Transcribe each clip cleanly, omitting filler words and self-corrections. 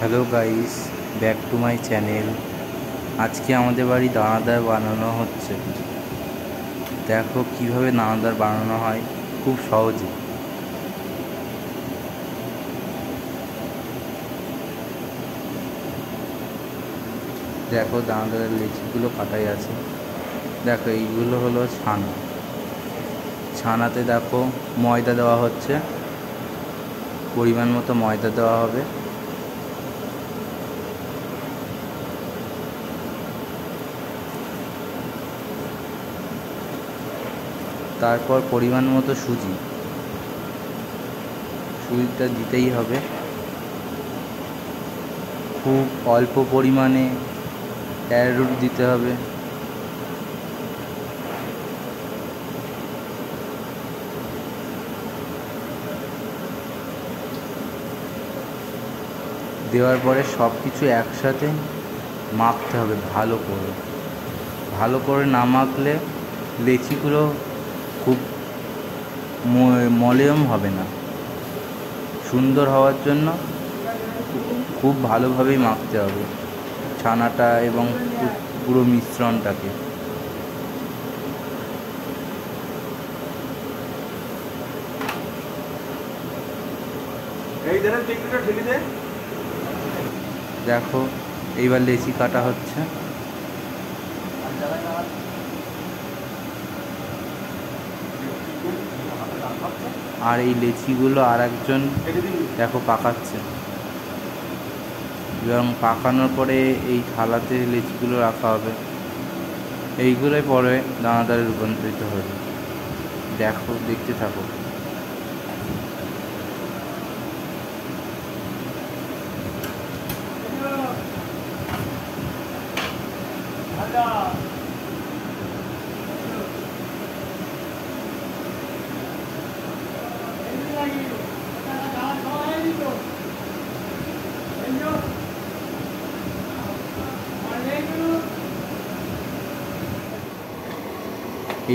Hello guys, back to my channel. আজকে আমাদের বাড়ি দানাদার বানানো হচ্ছে। দেখো কিভাবে দানাদার বানানো হয়, খুব সহজে। দেখো দানাদারের লেচিগুলো কাটাই আছে। দেখো এইগুলো হলো ছানা। ছানাতে দেখো ময়দা দেওয়া হচ্ছে, পরিমাণ মতো ময়দা দেওয়া হবে। তারপর পরিমাণ মতো সুজিটা দিতেই হবে। খুব অল্প পরিমাণে অ্যারোরুট দিতে হবে। দেওয়ার পরে সব কিছু একসাথে মাখতে হবে ভালো করে না মাখলে লেচিগুলো খুব মলেয়ম হবে না। সুন্দর হওয়ার জন্য খুব ভালোভাবেই মাখতে হবে ছানাটা এবং পুরো মিশ্রণটাকে। দেখো এইবার লেচি কাটা হচ্ছে। আর এই লেচিগুলো আর একজন দেখো পাকাচ্ছে, এবং পাকানোর পরে এই থালাতে লেচিগুলো রাখা হবে। এইগুলোই পরে দানাদারে রূপান্তরিত হবে। দেখো, দেখতে থাকো।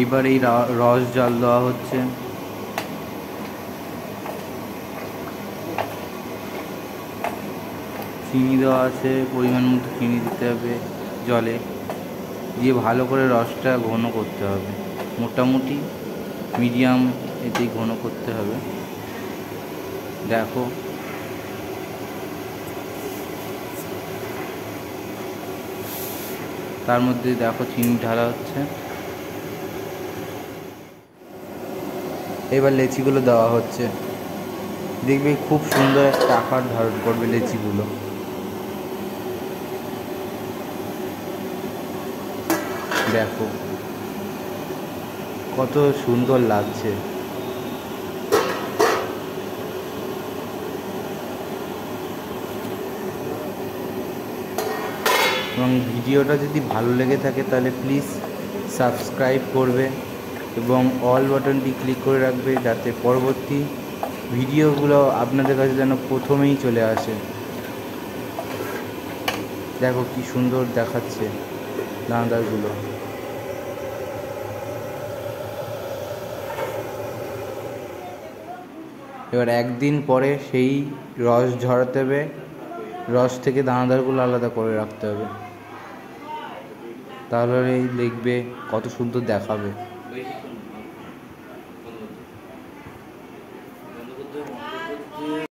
এইবার এই রস জল দেওয়া হচ্ছে। চিনি দেওয়া আছে, পরিমাণ মতো চিনি দিতে হবে জলে দিয়ে ভালো করে রসটা ঘন করতে হবে। মোটামুটি মিডিয়াম এতেই ঘন করতে হবে। দেখো তার মধ্যে দেখো চিনি ঢালা হচ্ছে। এবার লেচিগুলো দেওয়া হচ্ছে। দেখবে খুব সুন্দর একটা আকার ধারণ করবে লেচিগুলো। দেখো কত সুন্দর লাগছে। এবং ভিডিওটা যদি ভালো লেগে থাকে তাহলে প্লিজ সাবস্ক্রাইব করবে এবং অল বাটনটি ক্লিক করে রাখবে, যাতে পরবর্তী ভিডিওগুলো আপনাদের কাছে যেন প্রথমেই চলে আসে। দেখো কি সুন্দর দেখাচ্ছে দানাদারগুলো। এবার একদিন পরে সেই রস ঝরাতে হবে, রস থেকে দানাদারগুলো আলাদা করে রাখতে হবে, তাহলে দেখবে কত সুন্দর দেখাবে।